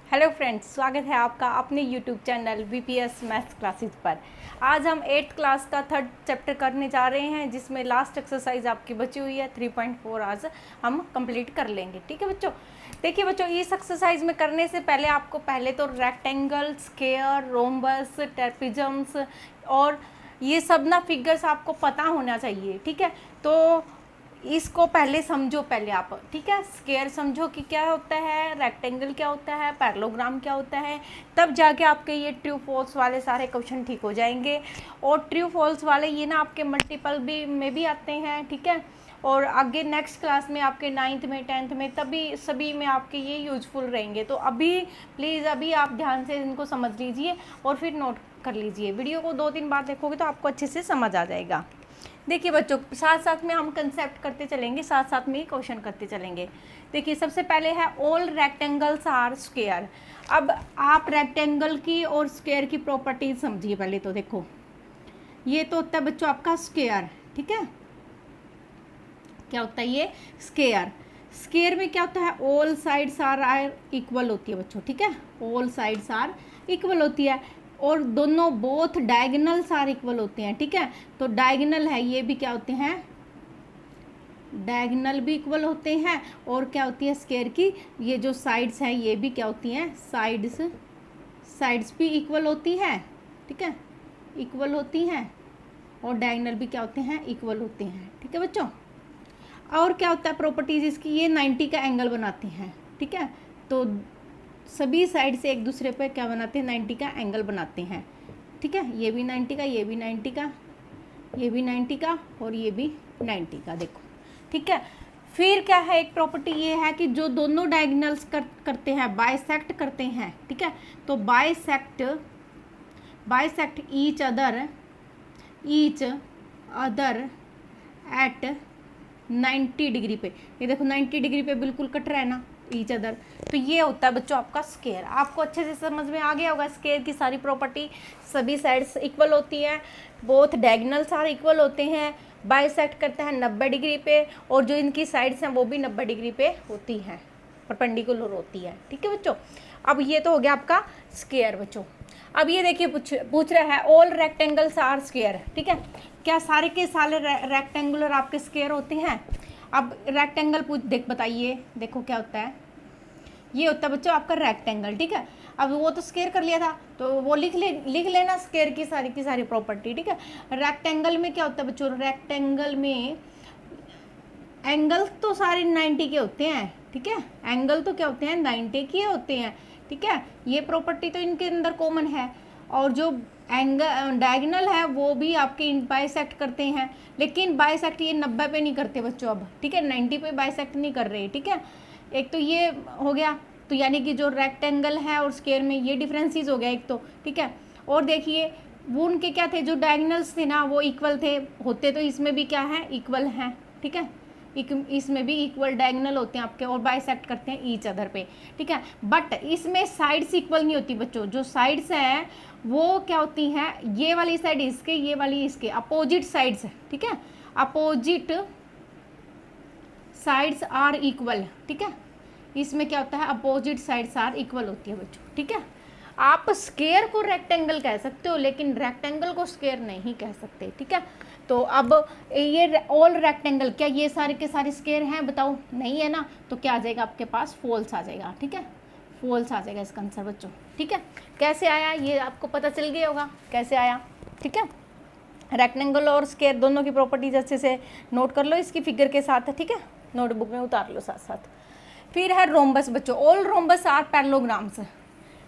Hello friends, स्वागत है आपका अपने YouTube channel VPS maths classes पर। आज हम 8th क्लास का 3rd चैप्टर करने जा रहे हैं, जिसमें लास्ट एक्सरसाइज आपकी बची हुई है 3.4। आज हम कंप्लीट कर लेंगे। ठीक है बच्चों, देखिए बच्चों, इस एक्सरसाइज में करने से पहले आपको पहले तो रेक्टेंगल, स्क्वायर, रोम्बस, ट्रेपेजम्स और ये सब ना फिगर्स आपको पता होना चाहिए। ठीक है, तो इसको पहले समझो पहले आप। ठीक है, स्क्वायर समझो कि क्या होता है, रेक्टेंगल क्या होता है, पैरेललोग्राम क्या होता है, तब जाके आपके ये ट्रू फॉल्स वाले सारे क्वेश्चन ठीक हो जाएंगे। और ट्रू फॉल्स वाले ये ना आपके मल्टीपल भी में भी आते हैं। ठीक है, और आगे नेक्स्ट क्लास में आपके 9th में 10th में तभी सभी में आपके ये यूजफुल रहेंगे। तो अभी प्लीज़ अभी आप ध्यान से इनको समझ लीजिए और फिर नोट कर लीजिए। वीडियो को 2-3 बार देखोगे तो आपको अच्छे से समझ आ जाएगा। देखिए बच्चों, साथ साथ में हम कंसेप्ट करते चलेंगे, साथ साथ में ही क्वेश्चन करते चलेंगे। देखिए सबसे पहले है ऑल रेक्टेंगल्स आर स्क्वायर। अब आप रेक्टेंगल की और स्क्वायर की प्रॉपर्टीज समझिए पहले। तो देखो, ये तो होता है बच्चों आपका स्क्वायर। ठीक है, क्या होता है ये स्क्वायर। स्क्वायर में क्या होता है, ऑल साइड्स आर इक्वल होती है बच्चों। ठीक है, ऑल साइड्स आर इक्वल होती है और दोनों बोथ डायगोनल्स आर इक्वल होते हैं। ठीक है, तो डायगोनल है ये भी क्या होते हैं, डायगोनल भी इक्वल होते हैं। और क्या होती है स्क्वायर की ये जो साइड्स हैं ये भी क्या होती हैं, साइड्स भी इक्वल होती हैं। ठीक है, इक्वल होती हैं और डायगोनल भी क्या होते हैं, इक्वल होते हैं। ठीक है बच्चों, और क्या होता है प्रॉपर्टीज इसकी, ये 90 का एंगल बनाते हैं। ठीक है, तो सभी साइड से एक दूसरे पर क्या बनाते हैं, 90 का एंगल बनाते हैं। ठीक है, ये भी 90 का, ये भी 90 का, ये भी 90 का और ये भी 90 का। देखो ठीक है, फिर क्या है, एक प्रॉपर्टी ये है कि जो दोनों डायगोनल्स करते हैं, बाइसेक्ट करते हैं। ठीक है, तो bisect each other at 90 degree पे। ये देखो 90 डिग्री पे बिल्कुल कट रहा है ना ईच अदर। तो ये होता है बच्चों आपका स्क्वायर। आपको अच्छे से समझ में आ गया होगा स्क्वायर की सारी प्रॉपर्टी। सभी साइड्स इक्वल होती हैं, बोथ डायगोनल्स आर इक्वल होते हैं, बाइसेक्ट करता है 90 डिग्री पे और जो इनकी साइड्स हैं वो भी 90 डिग्री पे होती हैं, परपेंडिकुलर होती है। ठीक है बच्चों, अब ये तो हो गया आपका स्क्वायर बच्चों। अब ये देखिए पूछ रहा है ऑल रेक्टेंगल्स आर स्क्वायर। ठीक है, क्या सारे के सारे रेक्टेंगुलर आपके स्क्वायर होते हैं। अब रेक्टेंगल बताइए, देखो क्या होता है, ये होता है बच्चों आपका रेक्टेंगल। ठीक है, अब वो तो स्क्वायर कर लिया था तो वो लिख लेना स्क्वायर की सारी प्रॉपर्टी। ठीक है, रेक्टेंगल में क्या होता है बच्चों, रेक्टेंगल में एंगल्स तो सारे 90 के होते हैं। ठीक है, एंगल तो क्या होते हैं, 90 के होते हैं। ठीक है, ये प्रॉपर्टी तो इनके अंदर कॉमन है। और जो एंगल डायगोनल है वो भी आपके बाइसेक्ट करते हैं, लेकिन बाइसेक्ट ये 90 पे नहीं करते बच्चों अब। ठीक है, 90 पे बाइसेक्ट नहीं कर रहे। ठीक है, एक तो ये हो गया, तो यानी कि जो रेक्टेंगल है और स्क्वायर में ये डिफरेंसेस हो गया एक तो। ठीक है, और देखिए वो उनके क्या थे, जो डायगोनल्स थे ना वो इक्वल थे, होते तो इसमें भी क्या है, इक्वल हैं। ठीक है, इसमें भी इक्वल डायगोनल होते हैं आपके और बाइसेक्ट करते हैं ईच अदर पे। ठीक है, बट इसमें साइड्स इक्वल नहीं होती बच्चों। जो साइड्स हैं वो क्या होती हैं, ये वाली साइड इसके, ये वाली इसके, अपोजिट साइड्स। ठीक है, अपोजिट साइड्स आर इक्वल। ठीक है, इसमें क्या होता है, अपोजिट साइड्स आर इक्वल होती है बच्चों। ठीक है, आप स्क्वायर को रेक्टेंगल कह सकते हो लेकिन रेक्टेंगल को स्क्वायर नहीं कह सकते। ठीक है, तो अब ये ऑल रेक्टेंगल, क्या ये सारे के सारे स्क्वायर हैं, बताओ नहीं है ना, तो क्या आ जाएगा आपके पास, फॉल्स आ जाएगा। ठीक है, फॉल्स आ जाएगा इसका आंसर बच्चों। ठीक है, कैसे आया ये आपको पता चल गया होगा कैसे आया। ठीक है, रेक्टेंगल और स्क्वायर दोनों की प्रॉपर्टीज अच्छे से नोट कर लो इसकी फिगर के साथ। ठीक है, नोटबुक में उतार लो साथ साथ। फिर है रोम्बस बच्चों, ऑल रोम्बस आर पैरेललोग्राम्स।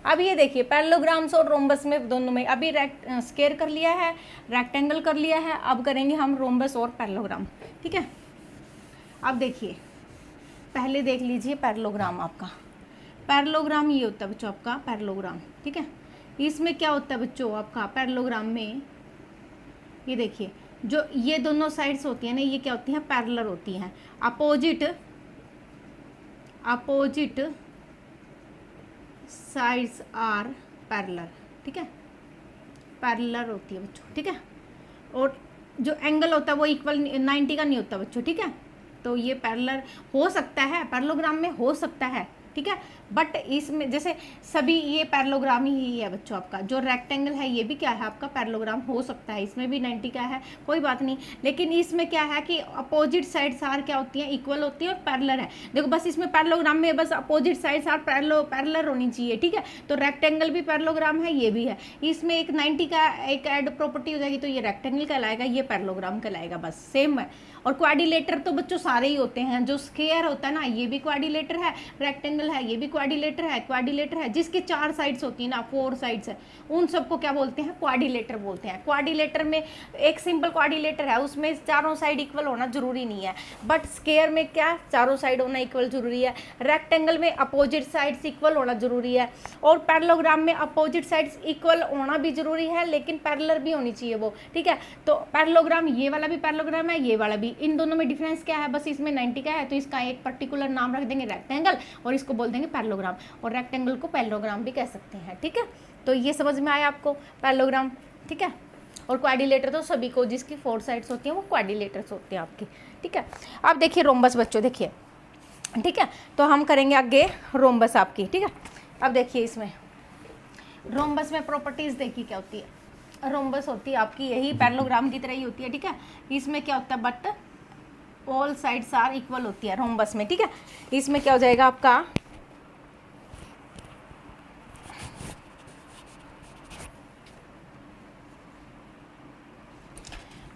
अब ये देखिए पैरेललोग्राम्स और रोम्बस में दोनों में अभी स्क्वायर कर लिया है, रेक्टेंगल कर लिया है, अब करेंगे हम रोम्बस और पैरेललोग्राम। ठीक है, अब देखिए पहले देख लीजिए पैरेललोग्राम आपका। पैरेललोग्राम ये होता है बच्चों आपका पैरेललोग्राम। ठीक है, इसमें क्या होता है बच्चों आपका पैरेललोग्राम में, ये देखिए जो ये दोनों साइड्स होती हैं ना ये क्या होती हैं, पैरेलल होती हैं। Opposite sides are parallel. ठीक है, पैरेलल होती है बच्चों। ठीक है, और जो एंगल होता है वो इक्वल 90 का नहीं होता बच्चों। ठीक है, तो ये पैरेलल हो सकता है, पैरेललोग्राम में हो सकता है ठीक है। बट इसमें जैसे सभी ये पैरेललोग्राम ही है बच्चों आपका, जो रेक्टेंगल है ये भी क्या है आपका पैरेललोग्राम हो सकता है, इसमें भी 90 का है कोई बात नहीं, लेकिन इसमें क्या है कि अपोजिट साइड्स आर क्या होती हैं, इक्वल होती है और पैरेलल है। देखो बस इसमें पैरेललोग्राम में बस अपोजिट साइड्स आर पैरेलल होनी चाहिए, ठीक है। तो रेक्टेंगल भी पैरेललोग्राम है, ये भी है, इसमें एक 90 का एक ऐड प्रॉपर्टी हो जाएगी, तो ये रेक्टेंगल कहलाएगा, ये पैरेललोग्राम कहलाएगा, बस सेम है। और क्वाड्रिलेटर तो बच्चों सारे ही होते हैं, जो स्क्वायर होता है ना ये भी क्वाड्रिलेटर है, रेक्टेंगल है ये भी क्वाड्रिलेटर है, क्वाड्रिलेटर है जिसकी 4 साइड्स होती है ना, 4 साइड्स है, उन सबको क्या बोलते हैं, क्वाड्रिलेटर बोलते हैं। क्वाड्रिलेटर में एक सिंपल क्वाड्रिलेटर है, उसमें चारों साइड इक्वल होना जरूरी नहीं है, बट स्क्वायर में क्या चारों साइड होना इक्वल जरूरी है, रेक्टेंगल में अपोजिट साइड्स इक्वल होना जरूरी है, और पैरेललोग्राम में अपोजिट साइड्स इक्वल होना भी जरूरी है, लेकिन पैरेलल भी होनी चाहिए वो, ठीक है। तो पैरेललोग्राम ये वाला भी पैरेललोग्राम है, ये वाला भी, इन दोनों में डिफरेंस क्या है, बस इसमें 90 का है तो इसका एक पर्टिकुलर नाम रख देंगे रेक्टेंगल, और इसको बोल देंगे पैरेललोग्राम, और रेक्टेंगल को पैरेललोग्राम भी कह सकते हैं, ठीक है। तो ये समझ में आया आपको पैरेललोग्राम, ठीक है। और क्वाड्रिलेटर तो सभी को जिसकी 4 साइड्स होती हैं वो क्वाड्रिलेटर्स होते हैं आपकी, ठीक है। अब देखिए रोम्बस बच्चों, देखिए, ठीक है, तो हम करेंगे आगे रोम्बस आपकी, ठीक है। अब देखिए इसमें रोम्बस में प्रॉपर्टीज देखिए क्या होती है, रोम्बस होती है आपकी यही पैरेललोग्राम की तरह ही होती है, ठीक है। इसमें क्या होता है, but all sides are equal होती है रोम्बस में, ठीक है। इसमें क्या हो जाएगा आपका,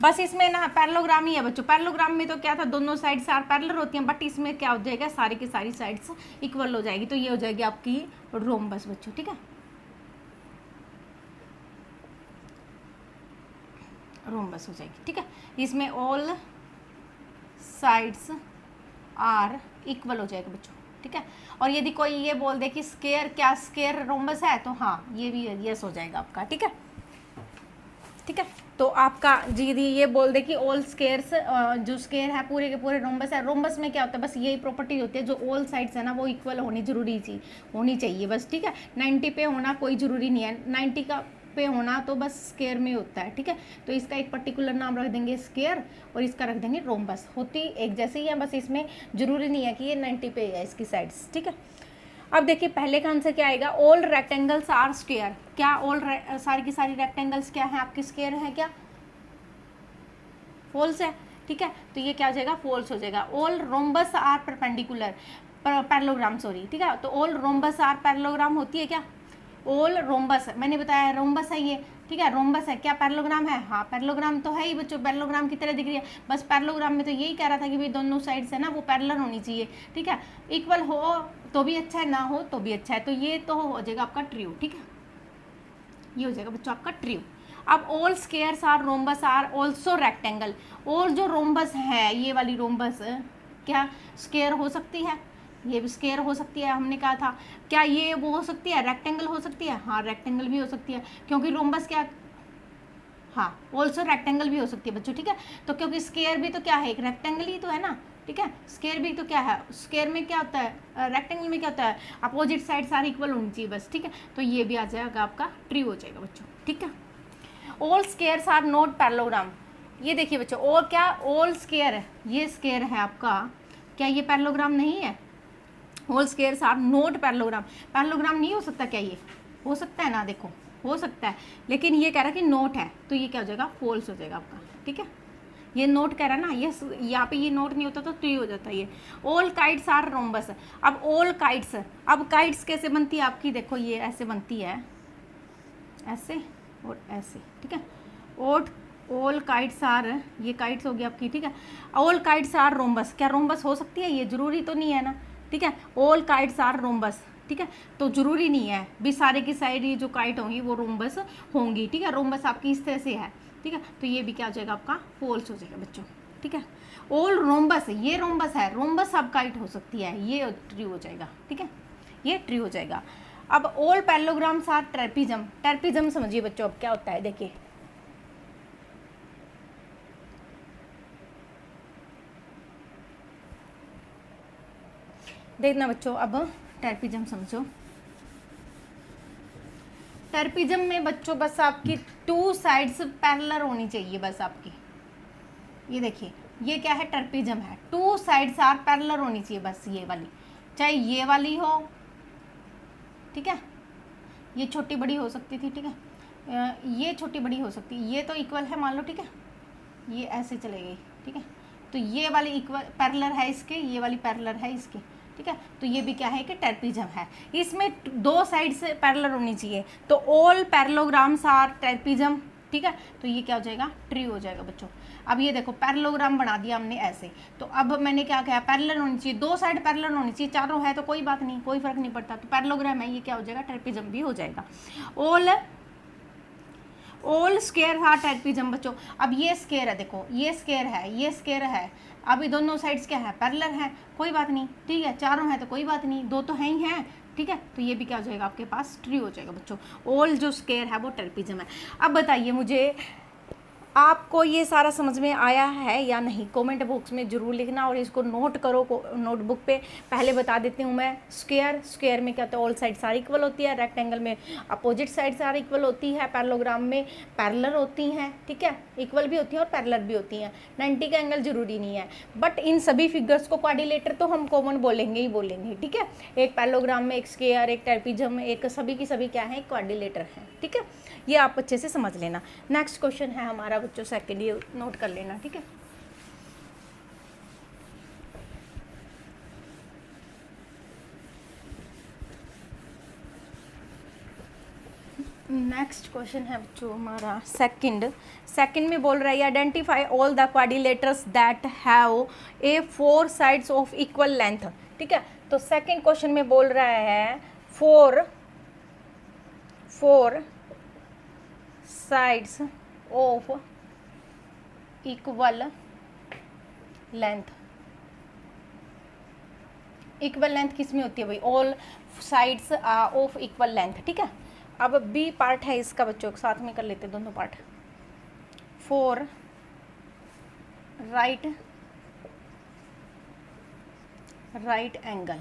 बस इसमें ना पैरेललोग्राम ही है बच्चों। पैरेललोग्राम में तो क्या था, दोनों साइड्स आर पैरेलल होती हैं, बट इसमें क्या हो जाएगा, सारी की सारी साइड्स इक्वल हो जाएगी, तो ये हो जाएगी आपकी रोम्बस बच्चों, ठीक है। रोम्बस हो जाएगी, ठीक है। इसमें ऑल साइड्स आर इक्वल हो जाएगा बच्चों, ठीक है। और यदि कोई ये बोल दे कि स्क्वायर, क्या स्क्वायर रोम्बस है, तो हाँ ये भी यस हो जाएगा आपका, ठीक है, ठीक है। तो आपका यदि ये बोल दे कि ऑल स्क्वायर्स, जो स्क्वायर है पूरे के पूरे रोम्बस है, रोम्बस में क्या होता है, बस यही प्रॉपर्टी होती है, जो ऑल साइड्स है ना वो इक्वल होनी जरूरी होनी चाहिए बस, ठीक है। 90 पे होना कोई ज़रूरी नहीं है, 90 का पे होना तो बस स्क्वायर में होता है, ठीक है। तो इसका एक पर्टिकुलर नाम रख देंगे स्क्वायर, और इसका रख देंगे रोम्बस, होती एक जैसे ही है, बस इसमें जरूरी नहीं है कि ये 90 पे है इसकी साइड्स, ठीक है। अब देखिए पहले का आंसर क्या आएगा, ऑल रेक्टेंगल्स आर स्क्वायर, क्या ऑल सारी की सारी रेक्टेंगल्स क्या है आपकी स्क्वायर है क्या, फॉल्स है, ठीक है। तो ये क्या हो जाएगा, फॉल्स हो जाएगा। All rhombus are perpendicular, parallelogram sorry, ठीक है। तो ऑल रोम्बस आर पैरेललोग्राम होती है क्या, ऑल रोम्बस, मैंने बताया रोम्बस है ये, ठीक है, रोम्बस है, क्या पैरेललोग्राम है, हाँ पैरेललोग्राम तो है ही बच्चों, पैरेललोग्राम की तरह दिख रही है, बस पैरेललोग्राम में तो यही कह रहा था कि भाई दोनों साइड्स है ना वो पैरेलल होनी चाहिए, ठीक है, इक्वल हो तो भी अच्छा है, ना हो तो भी अच्छा है, तो ये तो हो जाएगा आपका ट्रू, ठीक है, ये हो जाएगा बच्चों आपका ट्रू। अब all squares are rhombus are also rectangle, और जो रोम्बस है ये वाली रोम्बस क्या स्क्वायर हो सकती है, ये भी स्क्वायर हो सकती है, हमने कहा था, क्या ये वो हो सकती है, रेक्टेंगल हो सकती है, हाँ रेक्टेंगल भी हो सकती है, क्योंकि रोम्बस क्या, हाँ ऑल्सो रेक्टेंगल भी हो सकती है बच्चों, ठीक है। तो क्योंकि स्क्वायर भी तो क्या है, एक रेक्टेंगल ही तो है ना, ठीक है, स्क्वायर भी तो क्या है, स्क्वायर में क्या होता है, रेक्टेंगल में क्या होता है, अपोजिट साइड सारी इक्वल होनी चाहिए बस, ठीक है। तो ये भी आ जाएगा आपका ट्रू हो जाएगा बच्चों, ठीक है। All squares are not parallelogram, ये देखिए बच्चों, और क्या ऑल स्क्वायर है, ये स्क्वायर है आपका, क्या ये पैरेललोग्राम नहीं है, whole squares are not parallelogram, parallelogram नहीं हो सकता क्या, ये हो सकता है ना, देखो हो सकता है, लेकिन ये कह रहा है कि नोट है, तो ये क्या हो जाएगा, फॉल्स हो जाएगा आपका, ठीक है। ये नोट कह रहा है ना, ये यहाँ पे ये नोट नहीं होता तो ट्रू हो जाता है ये। ऑल काइट्स आर रोम्बस, अब ऑल काइट्स, अब काइट्स कैसे बनती है आपकी, देखो ये ऐसे बनती है, ऐसे और ऐसे, ठीक है। और ऑल काइट्स आर, ये काइट्स हो गई आपकी, ठीक है। ऑल काइट्स आर रोम्बस, क्या रोम्बस हो सकती है, ये जरूरी तो नहीं है ना, ठीक है। ऑल काइट्स आर रोम्बस, ठीक है, तो जरूरी नहीं है भी सारे की साइड ये जो काइट होंगी वो रोम्बस होंगी, ठीक है। रोम्बस आपकी इस तरह से है, ठीक है, तो ये भी क्या हो जाएगा आपका, फॉल्स हो जाएगा बच्चों, ठीक है। ऑल रोम्बस, ये रोम्बस है, रोम्बस अब काइट हो सकती है, ये ट्रू हो जाएगा, ठीक है, ये ट्रू हो जाएगा। अब all parallelograms are trapezium, trapezium समझिए बच्चों अब क्या होता है, देखिए देखना बच्चों, अब ट्रेपिज्म समझो। ट्रेपिज्म में बच्चों बस आपकी 2 साइड्स पैरेलल होनी चाहिए बस आपकी, ये देखिए ये क्या है, ट्रेपिज्म है, 2 साइड्स आर पैरेलल होनी चाहिए बस, ये वाली चाहे ये वाली हो, ठीक है, ये छोटी बड़ी हो सकती थी, ठीक है, ये छोटी बड़ी हो सकती है, ये तो इक्वल है मान लो, ठीक है, ये ऐसे चले गई, ठीक है, तो ये वाली इक्वल पैरेलल है इसके, ये वाली पैरेलल है इसके, ठीक है, तो ये भी क्या है कि ट्रेपीजियम है। इसमें दो साइड से पैरेलल होनी चाहिए, तो ऑल पैरेललोग्राम्स आर ट्रेपीजियम, ठीक है, तो ये क्या हो जाएगा, ट्री हो जाएगा बच्चों। अब ये देखो पैरेललोग्राम बना दिया हमने ऐसे, तो अब मैंने क्या कहा, पैरेलल होनी चाहिए, दो साइड पैरेलल होनी चाहिए, चारों है तो कोई बात नहीं, कोई फर्क नहीं पड़ता, तो पैरेललोग्राम है, ये क्या हो जाएगा, ट्रेपीजियम भी हो जाएगा। ऑल स्क्वायर हा ट्रेपीजियम बच्चों। अब ये स्क्वायर है, देखो ये स्क्वायर है, ये स्क्वायर है, अब ये दोनों साइड्स क्या है, पैरेलल है, कोई बात नहीं, ठीक है, चारों है तो कोई बात नहीं, दो तो है ही हैं, ठीक है, तो ये भी क्या हो जाएगा आपके पास, ट्री हो जाएगा बच्चों। ऑल जो स्क्वायर है वो ट्रेपीजियम है। अब बताइए मुझे आपको ये सारा समझ में आया है या नहीं, कमेंट बॉक्स में ज़रूर लिखना और इसको नोट करो नोटबुक पे। पहले बता देती हूँ मैं, स्क्वायर में क्या होता है, ऑल साइड सारी इक्वल होती है, रेक्टेंगल में अपोजिट साइड सारी इक्वल होती है, पैरेललोग्राम में पैरेलल होती हैं, ठीक है, इक्वल भी होती हैं और पैरेलल भी होती हैं, 90 का एंगल जरूरी नहीं है, बट इन सभी फिगर्स को क्वाड्रिलेटर तो हम कॉमन बोलेंगे ही बोलेंगे, ठीक है, एक पैरेललोग्राम में एक स्क्वायर, एक ट्रेपीजियम, एक सभी की सभी क्या है, क्वाड्रिलेटर हैं, ठीक है, ये आप अच्छे से समझ लेना। नेक्स्ट क्वेश्चन है हमारा बच्चों सेकंड, ये नोट कर लेना, ठीक है। नेक्स्ट क्वेश्चन है बच्चों हमारा सेकंड में बोल रहा है identify all the quadrilaterals that have a 4 sides of equal length, ठीक है, तो सेकंड क्वेश्चन में बोल रहा है four sides of equal length. Equal length किस में होती है भाई, all sides of equal length, ठीक है। अब बी पार्ट है इसका बच्चों, साथ में कर लेते दोनों पार्ट। 4 राइट एंगल,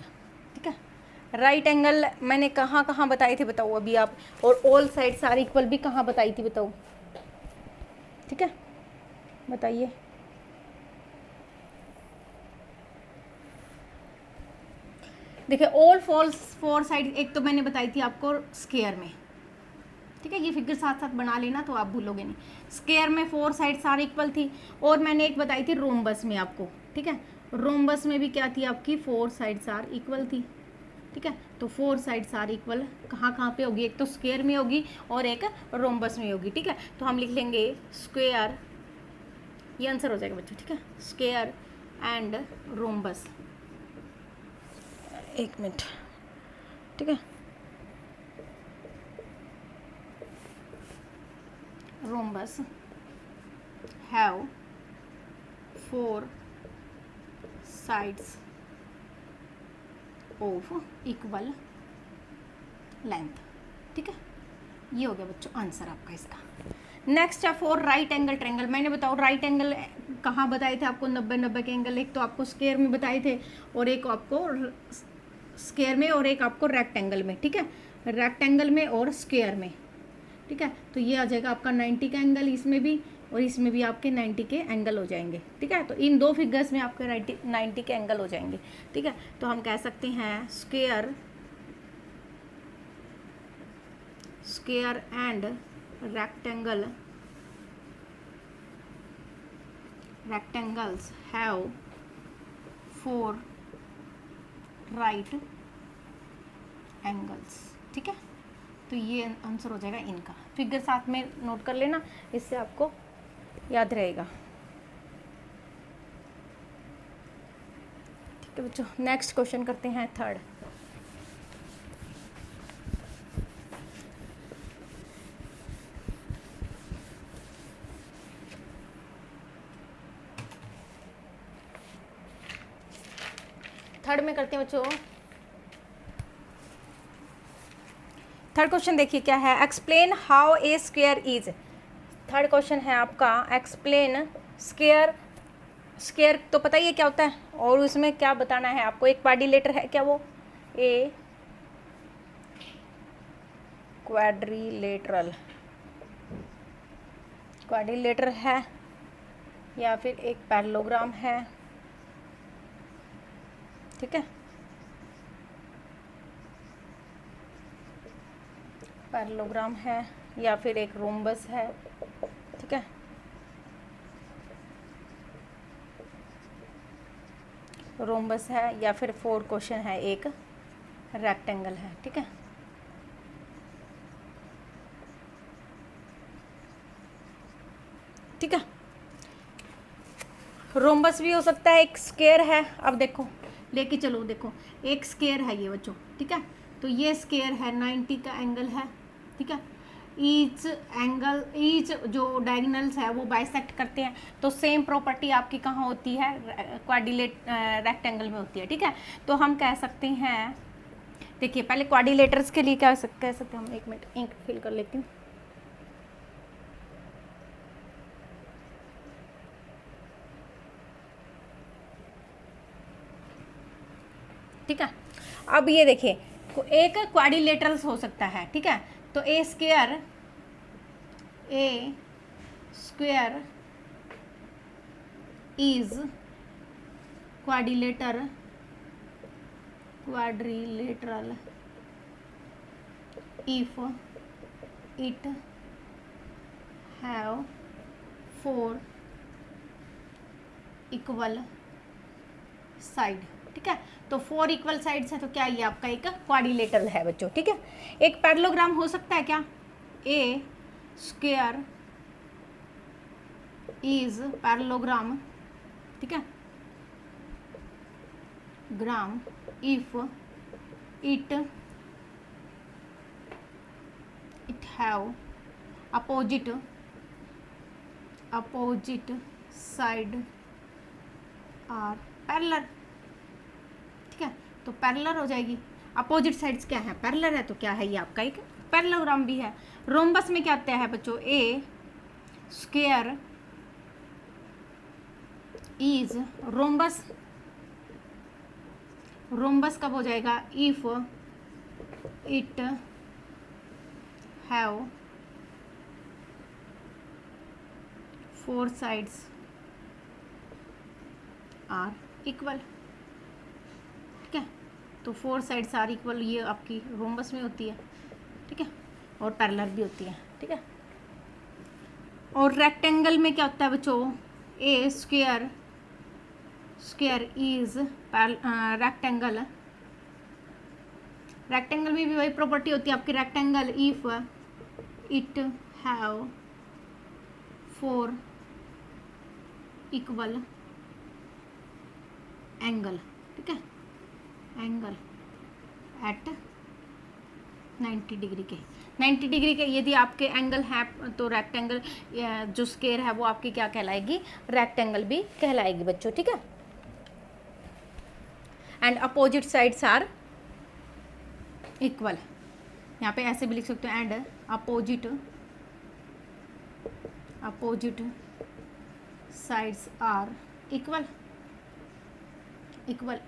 ठीक है, राइट एंगल मैंने कहाँ कहाँ बताए थे बताओ अभी आप, और ऑल साइड सारी इक्वल भी कहाँ बताई थी बताओ, ठीक है, बताइए। देखिए ऑल फोर साइड एक तो मैंने बताई थी आपको स्क्वायर में, ठीक है, ये फिगर साथ साथ बना लेना तो आप भूलोगे नहीं। स्क्वायर में 4 साइड सारी इक्वल थी, और मैंने एक बताई थी रोम्बस में आपको, ठीक है, रोम्बस में भी क्या थी आपकी 4 साइड सार इक्वल थी, ठीक है, तो 4 साइड सार इक्वल कहाँ पे होगी, एक तो स्क्वायर में होगी और एक रोम्बस में होगी, ठीक है, तो हम लिख लेंगे स्क्वायर, ये आंसर हो जाएगा बच्चों, ठीक है, स्क्वायर एंड रोम्बस। एक मिनट, ठीक है, rhombus have 4 sides of equal length, ठीक है, ये हो गया बच्चों आंसर आपका इसका। नेक्स्ट है 4 राइट एंगल ट्रायंगल। मैंने बताओ राइट एंगल कहाँ बताए थे आपको, 90 के एंगल, एक तो आपको स्क्वायर में बताए थे और एक आपको स्क्वायर में और एक आपको रेक्टेंगल में, ठीक है, रेक्टेंगल में और स्क्वायर में, ठीक है, तो ये आ जाएगा आपका 90 का एंगल, इसमें भी और इसमें भी आपके 90 के एंगल हो जाएंगे, ठीक है, तो इन दो फिगर्स में आपके 90 के एंगल हो जाएंगे, ठीक है, तो हम कह सकते हैं square and rectangles have 4 right angles, ठीक है, तो ये आंसर हो जाएगा इनका। फिगर साथ में नोट कर लेना, इससे आपको याद रहेगा, ठीक है बच्चों। नेक्स्ट क्वेश्चन करते हैं थर्ड। थर्ड में करते हैं बच्चों, थर्ड क्वेश्चन देखिए क्या है, explain how a square is. Third question है आपका एक्सप्लेन स्क्वायर तो पता ही है क्या होता है, और उसमें क्या बताना है आपको, एक क्वाड्रिलेटर है क्या वो, ए क्वाड्रिलेटर है या फिर एक पैरेललोग्राम है, ठीक है, पैरेललोग्राम है या फिर एक रोम्बस है, ठीक है। रोम्बस है या फिर 4 क्वेश्चन है, एक रेक्टेंगल है, ठीक है। ठीक है, रोम्बस भी हो सकता है, एक स्क्वायर है। अब देखो लेके चलो, देखो एक स्क्वायर है ये बच्चों, ठीक है। तो ये स्क्वायर है, 90 का एंगल है, ठीक है। ईच एंगल, ईच जो डायगोनल्स है वो बाइसेक्ट करते हैं। तो सेम प्रॉपर्टी आपकी कहाँ होती है, रेक्टेंगल में होती है, ठीक है। तो हम कह सकते हैं, देखिए पहले क्वाड्रिलेटर्स के लिए क्या कह सकते हैं हम, एक मिनट इंक फिल कर लेती हूँ। ठीक है, अब ये देखिए एक क्वाड्रिलेटरल्स हो सकता है, ठीक है। तो a square is quadrilateral if it have 4 equal side, ठीक है। तो 4 इक्वल साइड्स है, तो क्या ये आपका एक क्वाड्रिलेटरल है बच्चों, ठीक है। एक पैरेललोग्राम हो सकता है क्या, ए स्क्वायर इज पैरेललोग्राम, ठीक है, gram if it have opposite side are parallel, ठीक है। तो पैरेलल हो जाएगी, अपोजिट साइड्स क्या है, पैरेलल है, तो क्या है ये आपका एक पैरेललोग्राम भी है। रोम्बस में क्या आता है बच्चों, ए स्क्वायर इज रोम्बस कब हो जाएगा, if it have 4 sides are equal, ठीक है। तो 4 sides are equal ये आपकी रोम्बस में होती है, ठीक है, और पैरेलल भी होती है, ठीक है। और रेक्टेंगल में क्या होता है बच्चों, ए स्क्वायर इज रेक्टेंगल में भी वही प्रॉपर्टी होती है आपकी, rectangle if it have 4 equal angle, ठीक है, एंगल एट 90 डिग्री के, 90 डिग्री के यदि आपके एंगल है तो रेक्टेंगल जो स्क्वायर है वो आपकी क्या कहलाएगी, रेक्टेंगल भी कहलाएगी बच्चों, ठीक है। And opposite sides are equal, यहाँ पे ऐसे भी लिख सकते हो, and opposite sides are equal.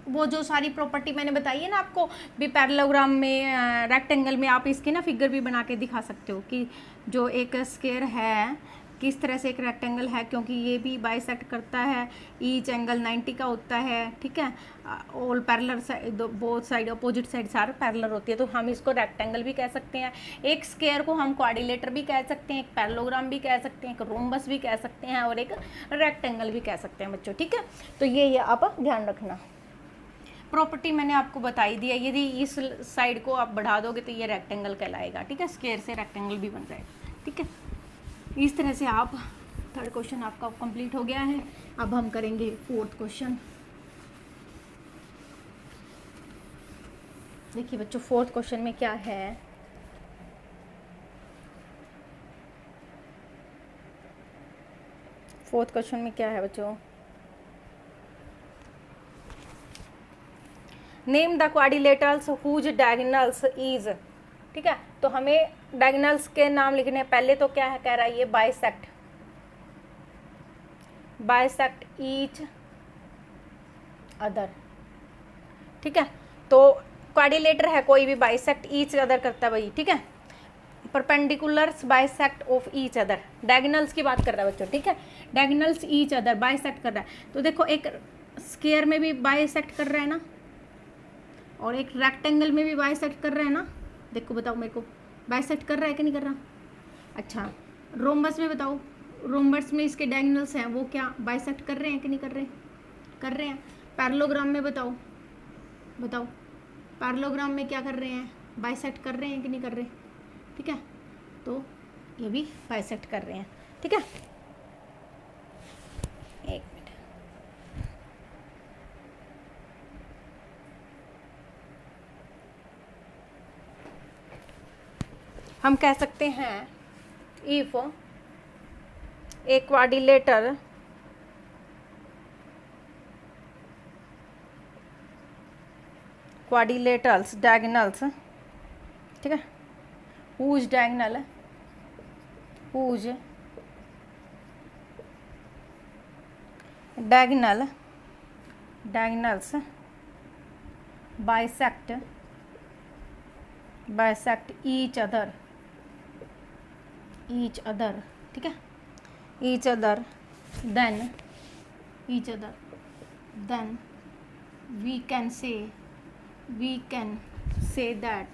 वो जो सारी प्रॉपर्टी मैंने बताई है ना आपको भी, पैरेललोग्राम में रेक्टेंगल में आप इसकी ना फिगर भी बना के दिखा सकते हो कि जो एक स्क्वायर है किस तरह से एक रेक्टेंगल है, क्योंकि ये भी बाइसेक्ट करता है, ईच एंगल 90 का होता है, ठीक है। All parallel side, both side opposite side सारे पैरेलल होती है, तो हम इसको रेक्टेंगल भी कह सकते हैं। एक स्क्वायर को हम क्वाड्रिलेटर भी कह सकते हैं, एक पैरेललोग्राम भी कह सकते हैं, एक रोम्बस भी कह सकते हैं, और एक रेक्टेंगल भी कह सकते हैं बच्चों, ठीक है। तो ये आप ध्यान रखना, प्रॉपर्टी मैंने आपको बताई दी है। यदि इस साइड को आप बढ़ा दोगे तो ये रेक्टेंगल कहलाएगा, ठीक है, स्क्वायर से रेक्टेंगल भी बन जाएगा, ठीक है। इस तरह से आप थर्ड क्वेश्चन आपका कंप्लीट हो गया है। अब हम करेंगे फोर्थ क्वेश्चन। देखिए बच्चों फोर्थ क्वेश्चन में क्या है, फोर्थ क्वेश्चन में क्या है बच्चों, name the quadrilaterals whose diagonals is, ठीक है। तो हमें डायगोनल्स के नाम लिखने हैं। पहले तो क्या है कह रहा है ये बाइसेक्ट ईच अदर, ठीक है। तो क्वाड्रिलेटर है कोई भी बाइसेक्ट ईच अदर करता है भाई, ठीक है। Perpendiculars bisect of each other, diagonals की बात कर रहा है बच्चों, ठीक है। डायगोनल्स ईच अदर बाइसेक्ट कर रहा है, तो देखो एक स्क्वायर में भी बाइसेक्ट कर रहा है ना, और एक रेक्टेंगल में भी बाइसेक्ट कर रहा है ना। देखो बताओ मेरे को, बाइसेक्ट कर रहा है कि नहीं कर रहा? अच्छा, रोम्बस में बताओ, रोम्बस में इसके डायगोनल्स हैं वो क्या बाइसेक्ट कर रहे हैं कि नहीं कर रहे? कर रहे हैं। पैरेललोग्राम में बताओ, बताओ पैरेललोग्राम में क्या कर रहे हैं? बाइसेक्ट कर रहे हैं कि नहीं कर रहे? ठीक है, तो ये भी बाइसेक्ट कर रहे हैं। ठीक है, एक मिनट, हम कह सकते हैं if A quadrilateral quadrilaterals diagonals, ठीक है, whose diagonals bisect each other, ठीक है, each other, then we can say that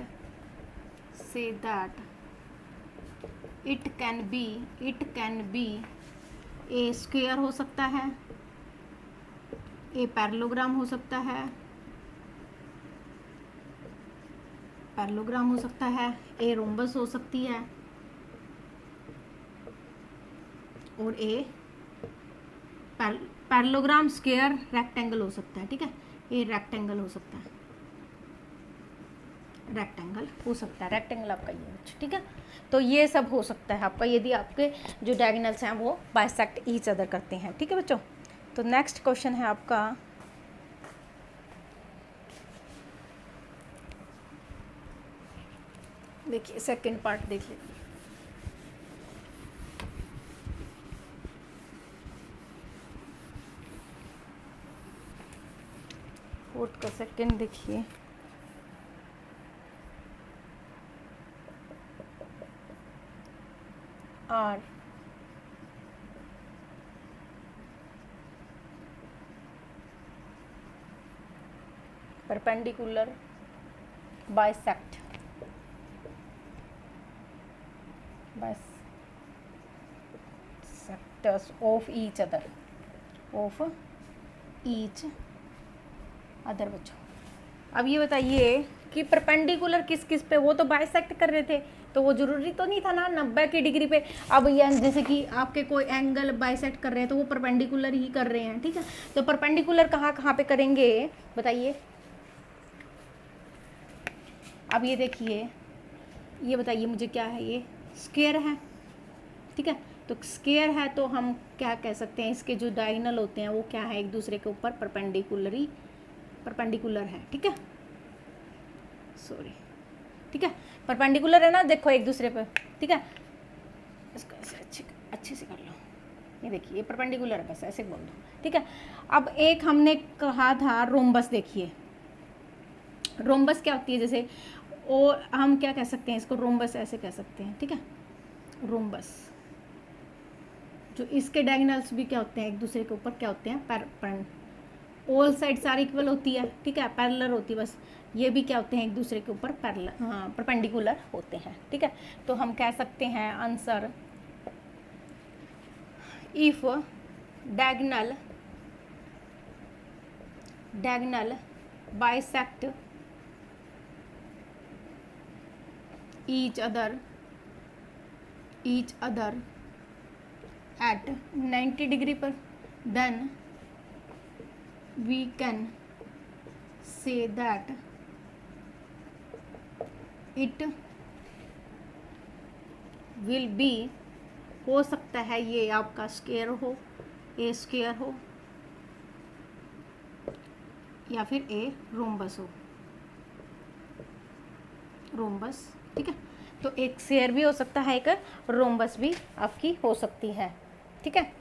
it can be a square हो सकता है, a पैरेललोग्राम हो सकता है, a रोम्बस हो सकती है, और a पैरेललोग्राम स्क्वायर रेक्टेंगल हो सकता है। ठीक है, ये रेक्टेंगल हो सकता है, रेक्टेंगल आपका ये। ठीक है, तो ये सब हो सकता है आपका यदि आपके जो डायगोनल्स हैं वो बाइसेक्ट ईच अदर करते हैं। ठीक है बच्चों, तो नेक्स्ट क्वेश्चन है आपका देखिए, सेकंड पार्ट देख लीजिए। फोर्थ का सेकंड देखिए, are perpendicular bisectors of each other बच्चों। अब ये बताइए कि परपेंडिकुलर किस किस पे, वो तो बाइसेक्ट कर रहे थे तो वो जरूरी तो नहीं था ना 90 की डिग्री पे। अब ये जैसे कि आपके कोई एंगल बाइसेक्ट कर रहे हैं तो वो परपेंडिकुलर ही कर रहे हैं। ठीक है, तो परपेंडिकुलर कहाँ कहाँ पे करेंगे बताइए। अब ये देखिए, ये बताइए मुझे क्या है, ये स्क्वायर है। ठीक है, तो स्क्वायर है तो हम क्या कह सकते हैं, इसके जो डायगोनल होते हैं वो क्या है, एक दूसरे के ऊपर परपेंडिकुलर है। ठीक है, सॉरी, ठीक है, परपेंडिकुलर है ना, देखो एक दूसरे पर। ठीक है, इसको ऐसे अच्छे से कर लो, ये देखिए ये परपेंडिकुलर है, बस ऐसे बोल दो। ठीक है, अब एक हमने कहा था रोम्बस। देखिए रोम्बस क्या होती है, जैसे और हम क्या कह सकते हैं इसको, रोम्बस ऐसे कह सकते हैं। ठीक है, रोम्बस जो इसके डायगोनल्स भी क्या होते हैं, एक दूसरे के ऊपर क्या होते हैं, ऑल साइड सारी इक्वल होती है। ठीक है, पैरेलल होती है, बस ये भी क्या होते हैं, एक दूसरे के ऊपर परपेंडिकुलर होते हैं। ठीक है, तो हम कह सकते हैं answer, if diagonal bisect each other at 90 degree पर, then we can say that it will be, हो सकता है ये आपका स्क्वायर हो, ए स्क्वायर हो या फिर ए रोम्बस हो, रोम्बस। ठीक है, तो एक स्क्वायर भी हो सकता है, एक रोम्बस भी आपकी हो सकती है। ठीक है,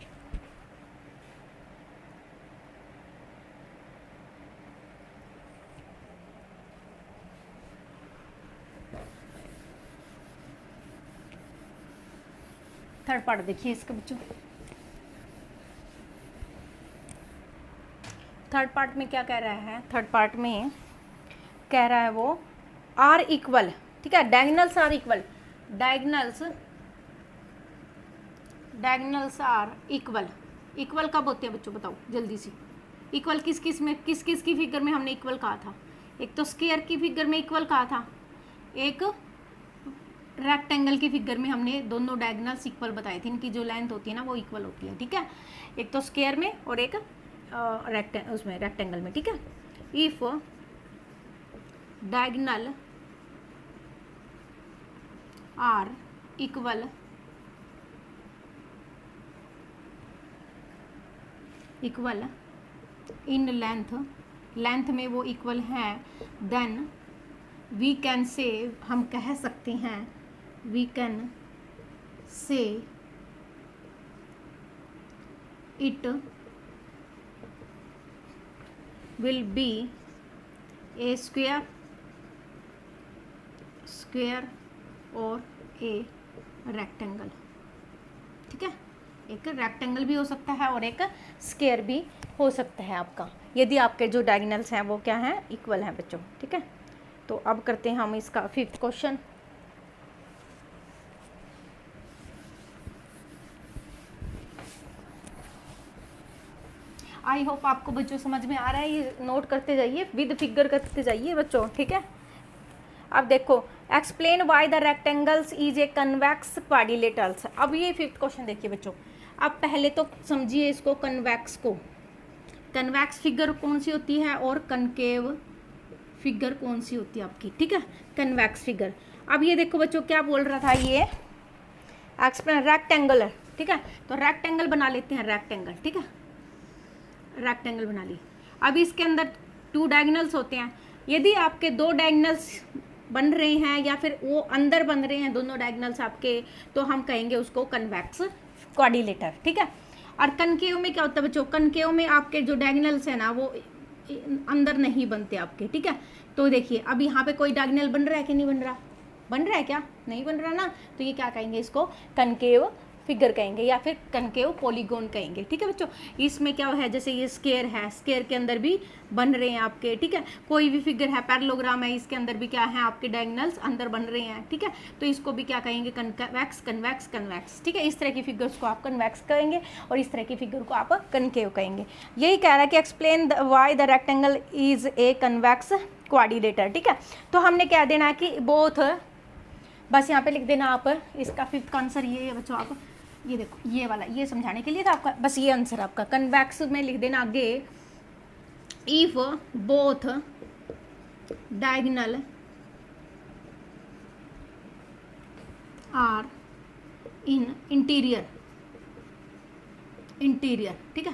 थर्ड पार्ट देखिए इसका बच्चों। थर्ड पार्ट में क्या कह रहा है, थर्ड पार्ट में कह रहा है वो आर इक्वल। ठीक है, diagonals are equal, diagonals are equal. Equal कब होते हैं बच्चों, बताओ जल्दी से। इक्वल किस किस में, किस किस की फिगर में हमने इक्वल कहा था? एक तो स्क्वायर की फिगर में इक्वल कहा था, एक रेक्टेंगल की फिगर में हमने दोनों डायगनल्स इक्वल बताए थे, इनकी जो लेंथ होती है ना वो इक्वल होती है, ठीक है। एक तो स्क्वायर में और एक उसमें रेक्टेंगल में, ठीक है। If diagonal are equal in length में वो इक्वल है, देन वी कैन से, हम कह सकते हैं, we can say it will be a square और ए रेक्टेंगल, ठीक है। एक रेक्टेंगल भी हो सकता है और एक स्क्वायर भी हो सकता है आपका, यदि आपके जो डायगोनल्स हैं वो क्या हैं, इक्वल हैं बच्चों, ठीक है। तो अब करते हैं हम इसका 5th क्वेश्चन। आई होप आपको बच्चों समझ में आ रहा है, ये नोट करते जाइए, विद फिगर करते जाइए बच्चों, ठीक है। अब देखो, explain why the rectangles is a convex quadrilaterals. अब ये 5th क्वेश्चन देखिए बच्चों। अब पहले तो समझिए इसको, कन्वेक्स को। कन्वेक्स फिगर कौन सी होती है और कनकेव फिगर कौन सी होती है आपकी, ठीक है। Convex figure. अब ये देखो बच्चों, क्या बोल रहा था ये, एक्सप्लेन रेक्टेंगल है, ठीक है। तो रेक्टेंगल बना लेते हैं, रेक्टेंगल, ठीक है। रेक्टेंगल बना ली। अब इसके अंदर 2 डायगोनल्स होते हैं, यदि आपके 2 डायगोनल्स बन रहे हैं या फिर वो अंदर बन रहे हैं दोनों डायगोनल्स आपके, तो हम कहेंगे उसको कन्वेक्स क्वाड्रिलेटर, ठीक है। और कनकेव में क्या होता है बच्चों, कनकेव में आपके जो डायगोनल्स है ना वो अंदर नहीं बनते आपके, ठीक है। तो देखिए अब यहाँ पे कोई डायगोनल बन रहा है कि नहीं बन रहा, बन रहा है क्या, नहीं बन रहा ना, तो ये क्या कहेंगे, इसको कनकेव फिगर कहेंगे या फिर कनकेव पॉलीगोन कहेंगे, ठीक है बच्चों। इसमें क्या है, जैसे ये स्क्वायर है, स्क्वायर के अंदर भी बन रहे हैं आपके, ठीक है। कोई भी फिगर है, पैरेललोग्राम है, इसके अंदर भी क्या है, आपके डायगोनल्स अंदर बन रहे हैं, ठीक है। तो इसको भी क्या कहेंगे, कन्वेक्स कन्वेक्स कन्वेक्स, ठीक है। इस तरह की फिगर्स को आप कन्वेक्स कहेंगे और इस तरह की फिगर को आप कनकेव कहेंगे। यही कह रहा है कि explain why the rectangle is a convex quadrilateral, ठीक है। तो हमने क्या देना है कि बोथ, बस यहाँ पे लिख देना आप, इसका 5th आंसर ये है बच्चों। आप ये देखो, ये वाला, ये समझाने के लिए था आपका, बस ये आंसर आपका। कन्वेक्स में लिख देना आगे, if both diagonal are in interior, ठीक है।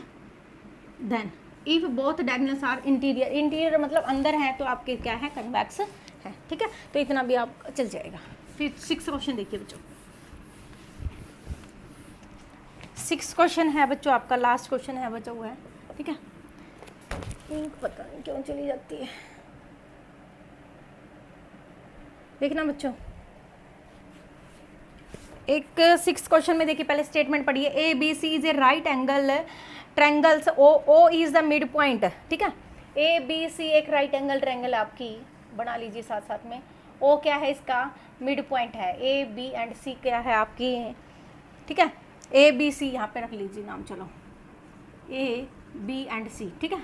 Then if both diagonals are interior, interior मतलब अंदर है, तो आपके क्या है, कन्वेक्स है, ठीक है। तो इतना भी आप चल जाएगा। फिर 6th क्वेश्चन देखिए बच्चों। 6th क्वेश्चन है बच्चों आपका, लास्ट क्वेश्चन है बच्चों, वो है, ठीक है। इंक पता नहीं क्यों चली जाती है, देखना बच्चों। एक 6th क्वेश्चन में देखिए, पहले स्टेटमेंट पढ़िए, A B C is a right angle triangles, O is the mid point, ठीक है। ए बी सी एक राइट एंगल ट्रायंगल आपकी बना लीजिए साथ साथ में। ओ क्या है, इसका मिड पॉइंट है। ए बी एंड सी क्या है आपकी, ठीक है। ए बी सी यहाँ पे रख लीजिए नाम, चलो ए बी एंड सी, ठीक है।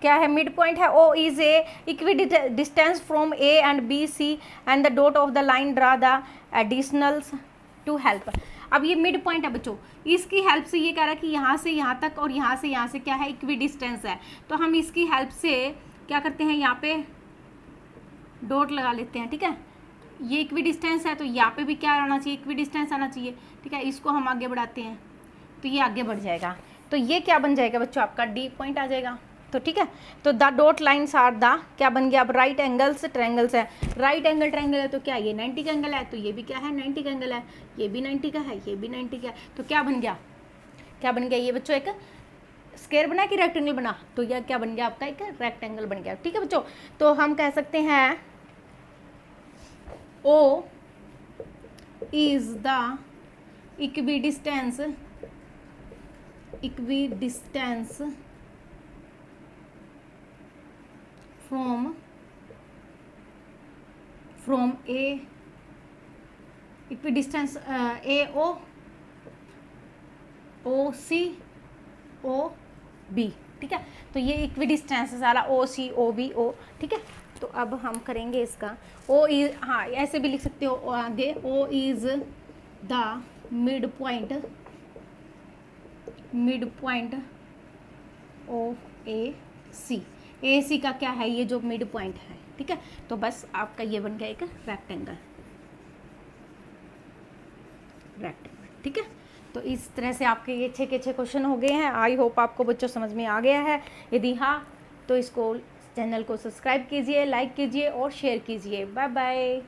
क्या है, मिड पॉइंट है। O is a equidistance from A and B C and the dot of the line draw the additionals to help. अब ये मिड पॉइंट है बच्चों, इसकी हेल्प से ये कह रहा है कि यहाँ से यहाँ तक और यहाँ से यहाँ से क्या है, इक्वी डिस्टेंस है। तो हम इसकी हेल्प से क्या करते हैं, यहाँ पे डॉट लगा लेते हैं, ठीक है। ये इक्वी डिस्टेंस है, तो यहाँ पे भी क्या आना चाहिए, इक्वी डिस्टेंस आना चाहिए, ठीक है। इसको हम आगे बढ़ाते हैं तो ये आगे बढ़ जाएगा, तो ये क्या बन जाएगा बच्चों, आपका डी पॉइंट आ जाएगा, तो ठीक है। तो the dot lines are the, क्या बन गया, अब राइट एंगल्स ट्रायंगल्स है। राइट एंगल ट्रायंगल है तो क्या, ये 90 का एंगल है, तो ये भी क्या है, 90 का एंगल है। ये भी 90 का है, ये भी 90 का है, तो क्या बन गया, क्या बन गया ये बच्चों, एक स्क्वायर बना कि रेक्टेंगल बना, तो यह क्या बन गया आपका, एक रेक्टेंगल बन गया, ठीक है बच्चों। तो हम कह सकते हैं O is the equidistance from A equidistance A O, O C, O B, ठीक है। तो ये इक्विडिस्टेंस है सारा, ओ सी ओ बी ओ, ठीक है। तो अब हम करेंगे इसका ओ इज, हाँ ऐसे भी लिख सकते हो आगे, O is the mid point of A C का क्या है, ये जो मिड पॉइंट है, ठीक है। तो बस आपका ये बन गया एक रेक्टेंगल, ठीक है। तो इस तरह से आपके ये 6 के 6 क्वेश्चन हो गए हैं। आई होप आपको बच्चों समझ में आ गया है। यदि हाँ तो इसको चैनल को सब्सक्राइब कीजिए, लाइक कीजिए और शेयर कीजिए। Bye bye.